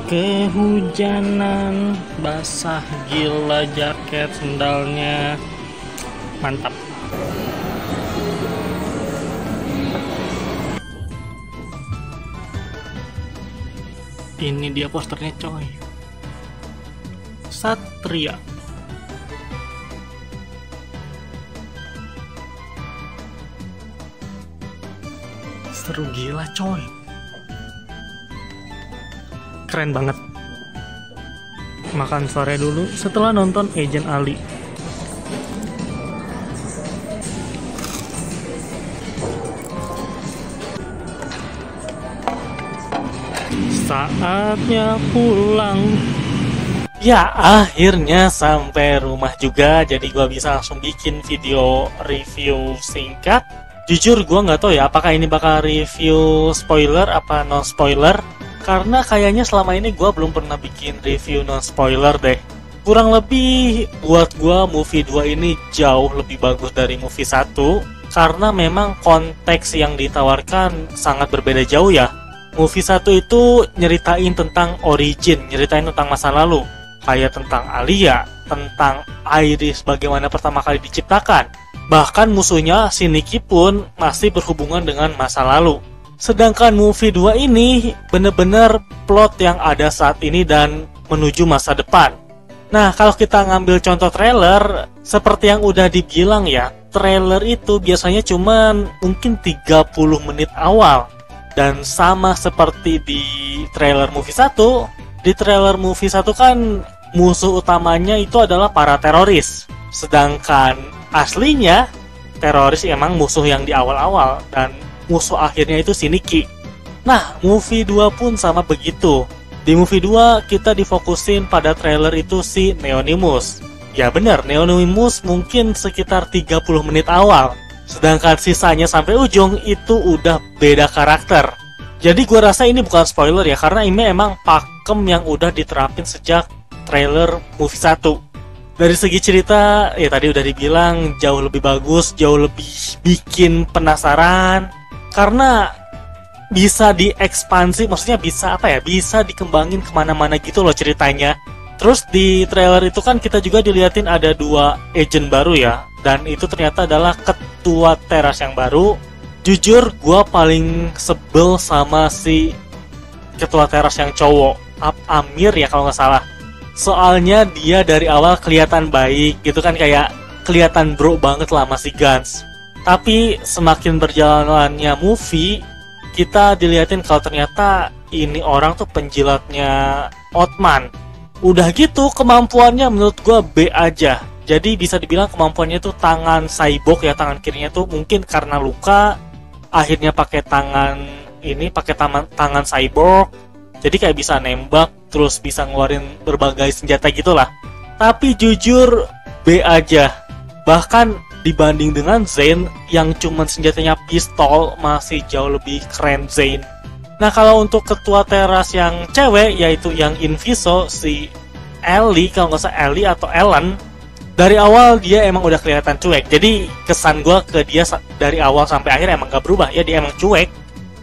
Kehujanan, basah gila jaket sendalnya, mantap. Ini dia posternya coy, Satria. Seru gila coy, keren banget. Makan sore dulu setelah nonton Agent Ali. Saatnya pulang. Ya, akhirnya sampai rumah juga. Jadi gua bisa langsung bikin video review singkat. Jujur gua nggak tahu ya apakah ini bakal review spoiler apa non spoiler. Karena kayaknya selama ini gue belum pernah bikin review non-spoiler deh. Kurang lebih buat gue movie 2 ini jauh lebih bagus dari movie 1. Karena memang konteks yang ditawarkan sangat berbeda jauh ya. Movie 1 itu nyeritain tentang origin, nyeritain tentang masa lalu. Kayak tentang Alia, tentang Iris bagaimana pertama kali diciptakan. Bahkan musuhnya si Nikki pun masih berhubungan dengan masa lalu. Sedangkan movie 2 ini bener-bener plot yang ada saat ini dan menuju masa depan. Nah, kalau kita ngambil contoh trailer, seperti yang udah dibilang ya, trailer itu biasanya cuman mungkin 30 menit awal. Dan sama seperti di trailer movie 1, di trailer movie 1 kan musuh utamanya itu adalah para teroris. Sedangkan aslinya, teroris emang musuh yang di awal-awal dan musuh akhirnya itu si Nikki. Nah, movie 2 pun sama begitu. Di movie 2 kita difokusin pada trailer itu si Neonimus. Ya bener, Neonimus mungkin sekitar 30 menit awal. Sedangkan sisanya sampai ujung itu udah beda karakter. Jadi gua rasa ini bukan spoiler ya, karena ini emang pakem yang udah diterapin sejak trailer movie 1. Dari segi cerita, ya tadi udah dibilang jauh lebih bagus, jauh lebih bikin penasaran. Karena bisa diekspansi, maksudnya bisa apa ya, bisa dikembangin kemana-mana gitu loh ceritanya. Terus di trailer itu kan kita juga diliatin ada 2 agent baru ya. Dan itu ternyata adalah ketua teras yang baru. Jujur gue paling sebel sama si ketua teras yang cowok, Amir ya kalau nggak salah. Soalnya dia dari awal kelihatan baik gitu kan, kayak kelihatan bro banget lah sama si Gans. Tapi semakin berjalannya movie, kita dilihatin kalau ternyata ini orang tuh penjilatnya Otman. Udah gitu kemampuannya menurut gue B aja. Jadi bisa dibilang kemampuannya tuh tangan cyborg ya, tangan kirinya tuh mungkin karena luka, akhirnya pakai tangan ini, pakai tangan cyborg. Jadi kayak bisa nembak, terus bisa ngeluarin berbagai senjata gitulah. Tapi jujur B aja. Bahkan dibanding dengan Zane yang cuman senjatanya pistol, masih jauh lebih keren Zane. Nah, kalau untuk ketua teras yang cewek, yaitu yang Inviso, si Ellie, kalau nggak salah Ellie atau Ellen, dari awal dia emang udah kelihatan cuek. Jadi kesan gue ke dia dari awal sampai akhir emang gak berubah ya, dia emang cuek.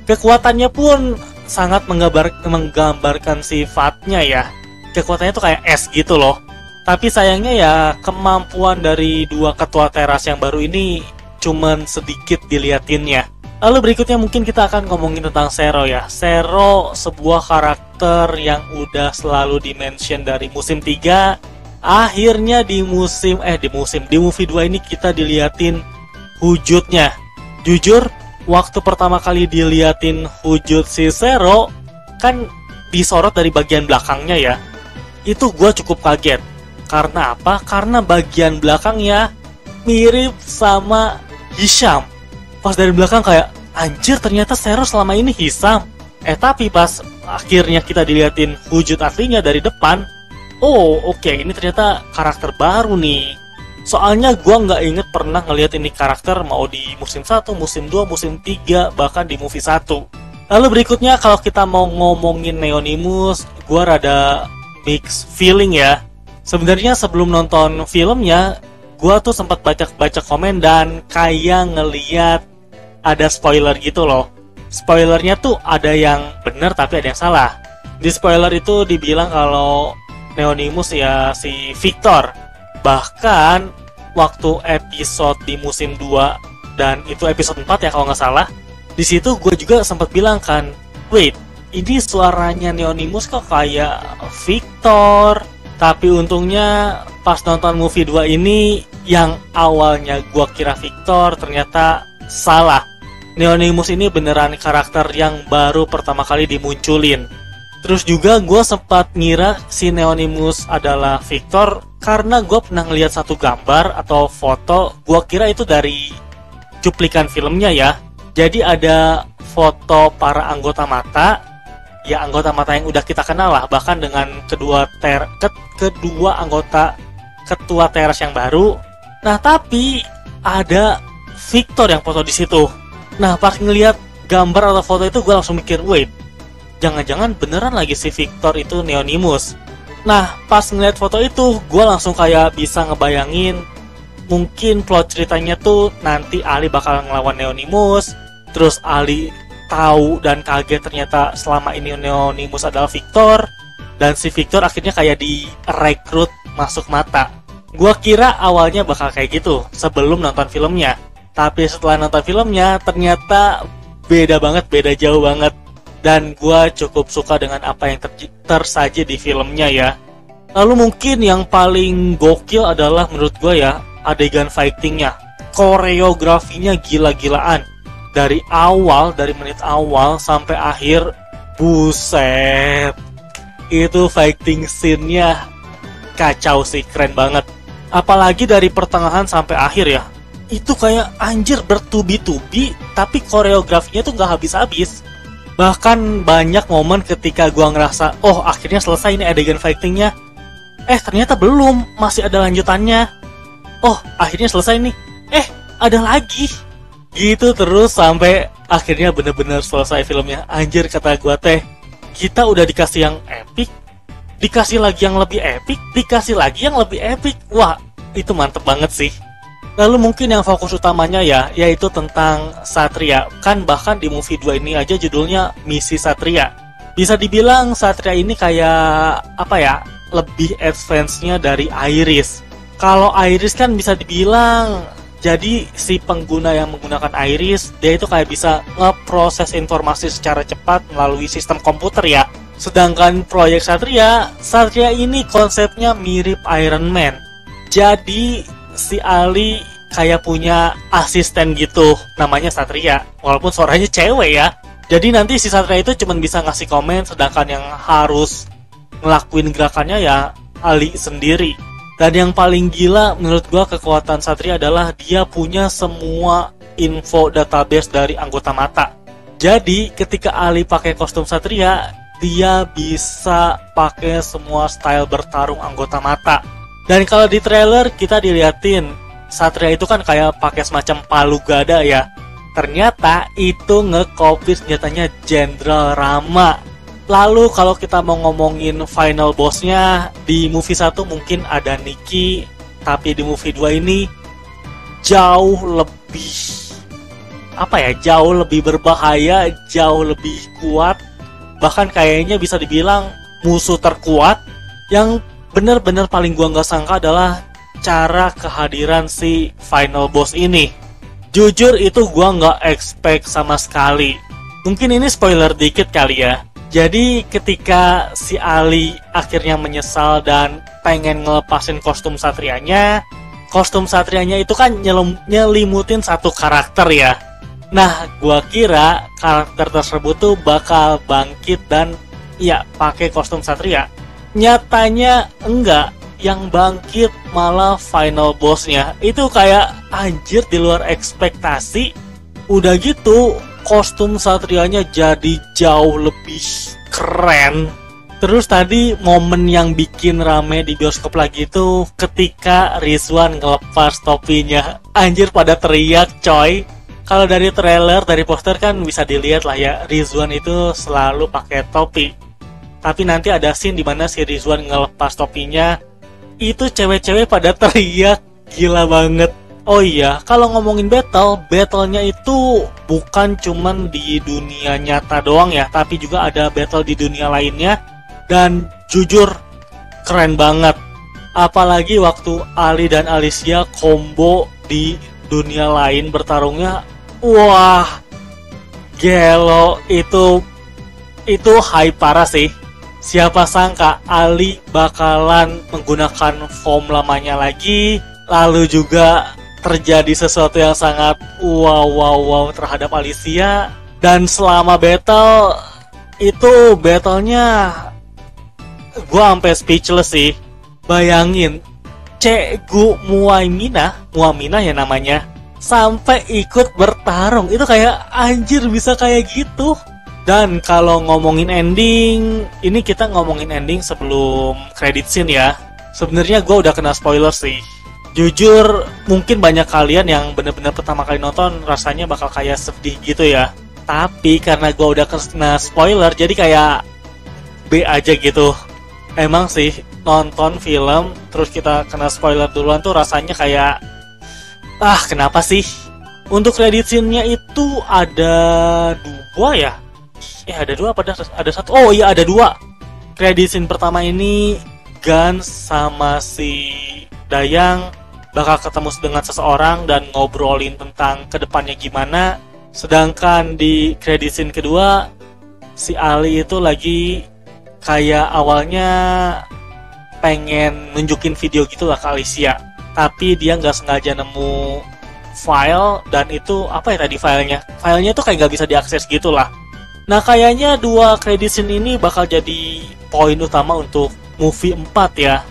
Kekuatannya pun sangat menggambarkan sifatnya ya. Kekuatannya tuh kayak es gitu loh. Tapi sayangnya ya kemampuan dari 2 ketua teras yang baru ini cuman sedikit diliatinnya. Lalu berikutnya mungkin kita akan ngomongin tentang Zero ya. Zero sebuah karakter yang udah selalu dimention dari musim 3. Akhirnya di movie 2 ini kita diliatin wujudnya. Jujur, waktu pertama kali diliatin wujud si Zero kan disorot dari bagian belakangnya ya. Itu gue cukup kaget. Karena apa? Karena bagian belakangnya mirip sama Hisham. Pas dari belakang kayak, anjir ternyata Zero selama ini Hisham. Tapi pas akhirnya kita diliatin wujud aslinya dari depan, oh oke, ini ternyata karakter baru nih. Soalnya gue nggak inget pernah ngeliat ini karakter mau di musim 1, musim 2, musim 3, bahkan di movie 1. Lalu berikutnya kalau kita mau ngomongin Neonimus, gue rada mixed feeling ya. Sebenarnya sebelum nonton filmnya, gue tuh sempat baca komen dan kayak ngeliat ada spoiler gitu loh. Spoilernya tuh ada yang benar tapi ada yang salah. Di spoiler itu dibilang kalau Neonimus ya si Victor. Bahkan waktu episode di musim 2 dan itu episode 4 ya kalau nggak salah, di situ gue juga sempat bilang kan, wait, ini suaranya Neonimus kok kayak Victor. Tapi untungnya pas nonton movie 2 ini, yang awalnya gue kira Victor ternyata salah. Neonimus ini beneran karakter yang baru pertama kali dimunculin. Terus juga gue sempat ngira si Neonimus adalah Victor karena gue pernah ngeliat satu gambar atau foto. Gue kira itu dari cuplikan filmnya ya. Jadi ada foto para anggota mata, ya anggota mata yang udah kita kenal lah, bahkan dengan kedua anggota ketua teras yang baru. Nah tapi ada Victor yang foto di situ. Nah pas ngeliat gambar atau foto itu gue langsung mikir, wait, jangan-jangan beneran lagi si Victor itu Neonimus. Nah pas ngeliat foto itu gue langsung kayak bisa ngebayangin mungkin plot ceritanya tuh nanti Ali bakal ngelawan Neonimus. Terus Ali tahu dan kaget ternyata selama ini Neonimus adalah Victor. Dan si Victor akhirnya kayak direkrut masuk mata. Gue kira awalnya bakal kayak gitu sebelum nonton filmnya. Tapi setelah nonton filmnya ternyata beda banget, beda jauh banget. Dan gue cukup suka dengan apa yang tersaji di filmnya ya. Lalu mungkin yang paling gokil adalah menurut gue ya adegan fightingnya. Koreografinya gila-gilaan. Dari menit awal sampai akhir, buset. Itu fighting scene-nya kacau sih, keren banget. Apalagi dari pertengahan sampai akhir ya. Itu kayak anjir bertubi-tubi, tapi koreografinya tuh gak habis-habis. Bahkan banyak momen ketika gua ngerasa, oh akhirnya selesai ini adegan fightingnya. Ternyata belum, masih ada lanjutannya. Oh akhirnya selesai nih, ada lagi. Gitu terus sampai akhirnya bener-bener selesai filmnya. Anjir kata gua teh, kita udah dikasih yang epic, dikasih lagi yang lebih epic, dikasih lagi yang lebih epic. Wah itu mantep banget sih. Lalu mungkin yang fokus utamanya ya, yaitu tentang Satria. Kan bahkan di movie 2 ini aja judulnya Misi Satria. Bisa dibilang Satria ini kayak apa ya, lebih advance-nya dari Iris. Kalau Iris kan bisa dibilang jadi si pengguna yang menggunakan Iris, dia itu kayak bisa ngeproses informasi secara cepat melalui sistem komputer ya. Sedangkan proyek Satria ini konsepnya mirip Iron Man. Jadi si Ali kayak punya asisten gitu, namanya Satria, walaupun suaranya cewek ya. Jadi nanti si Satria itu cuma bisa ngasih komen, sedangkan yang harus ngelakuin gerakannya ya Ali sendiri. Dan yang paling gila menurut gua kekuatan Satria adalah dia punya semua info database dari anggota mata. Jadi ketika Ali pakai kostum Satria, dia bisa pakai semua style bertarung anggota mata. Dan kalau di trailer kita diliatin Satria itu kan kayak pakai semacam palu gada ya. Ternyata itu nge-copy senjatanya Jenderal Rama. Lalu kalau kita mau ngomongin final bossnya, di movie 1 mungkin ada Nikki, tapi di movie 2 ini jauh lebih jauh lebih berbahaya, jauh lebih kuat. Bahkan kayaknya bisa dibilang musuh terkuat. Yang bener-bener paling gua nggak sangka adalah cara kehadiran si final boss ini. Jujur itu gua nggak expect sama sekali. Mungkin ini spoiler dikit kali ya. Jadi ketika si Ali akhirnya menyesal dan pengen ngelepasin kostum satrianya itu kan nyelimutin satu karakter ya. Nah gua kira karakter tersebut tuh bakal bangkit dan ya pakai kostum satria. Nyatanya enggak, yang bangkit malah final bossnya. Itu kayak anjir di luar ekspektasi. Udah gitu kostum satrianya jadi jauh lebih keren. Terus tadi momen yang bikin rame di bioskop lagi itu ketika Rizwan ngelepas topinya. Anjir pada teriak coy. Kalau dari trailer, dari poster kan bisa dilihat lah ya, Rizwan itu selalu pakai topi. Tapi nanti ada scene dimana si Rizwan ngelepas topinya, itu cewek-cewek pada teriak, gila banget. Oh iya, kalau ngomongin battle-nya itu bukan cuman di dunia nyata doang ya, tapi juga ada battle di dunia lainnya. Dan jujur keren banget. Apalagi waktu Ali dan Alicia combo di dunia lain bertarungnya. Wah, gelo, itu hype parah sih. Siapa sangka Ali bakalan menggunakan form lamanya lagi, lalu juga terjadi sesuatu yang sangat wow terhadap Alicia. Dan selama battle itu, battlenya gue sampai speechless sih. Bayangin, Cikgu Muamina ya namanya, sampai ikut bertarung. Itu kayak anjir bisa kayak gitu. Dan kalau ngomongin ending, ini kita ngomongin ending sebelum credit scene ya. Sebenarnya gue udah kena spoiler sih. Jujur, mungkin banyak kalian yang bener-bener pertama kali nonton rasanya bakal kayak sedih gitu ya. Tapi karena gue udah kena spoiler, jadi kayak B aja gitu. Emang sih, nonton film terus kita kena spoiler duluan tuh rasanya kayak kenapa sih? Untuk credit scene-nya itu ada 2 ya? Ada 2 apa ada 1? Oh iya, ada 2. Credit scene pertama ini Gun sama si Dayang bakal ketemu dengan seseorang dan ngobrolin tentang kedepannya gimana. Sedangkan di credit scene kedua, si Ali itu lagi kayak awalnya pengen nunjukin video gitu lah ke Alicia, tapi dia nggak sengaja nemu file, dan itu apa ya tadi filenya tuh kayak nggak bisa diakses gitu lah. Nah, kayaknya 2 credit scene ini bakal jadi poin utama untuk movie 4 ya.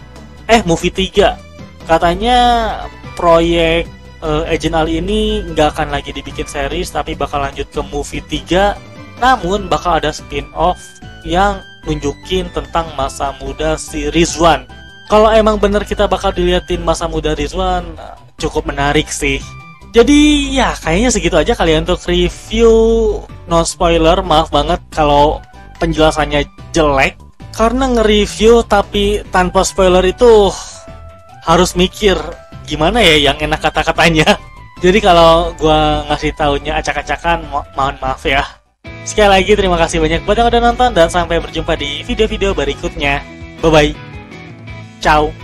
Movie 3. Katanya proyek Agent Ali ini nggak akan lagi dibikin series, tapi bakal lanjut ke movie 3. Namun bakal ada spin-off yang nunjukin tentang masa muda si Rizwan. Kalau emang bener kita bakal diliatin masa muda Rizwan, cukup menarik sih. Jadi ya kayaknya segitu aja kali ya untuk review non spoiler. Maaf banget kalau penjelasannya jelek, karena nge-review tapi tanpa spoiler itu harus mikir gimana ya yang enak kata-katanya. Jadi kalau gua ngasih taunya acak-acakan, mohon maaf ya. Sekali lagi terima kasih banyak buat yang udah nonton, dan sampai berjumpa di video-video berikutnya. Bye-bye. Ciao.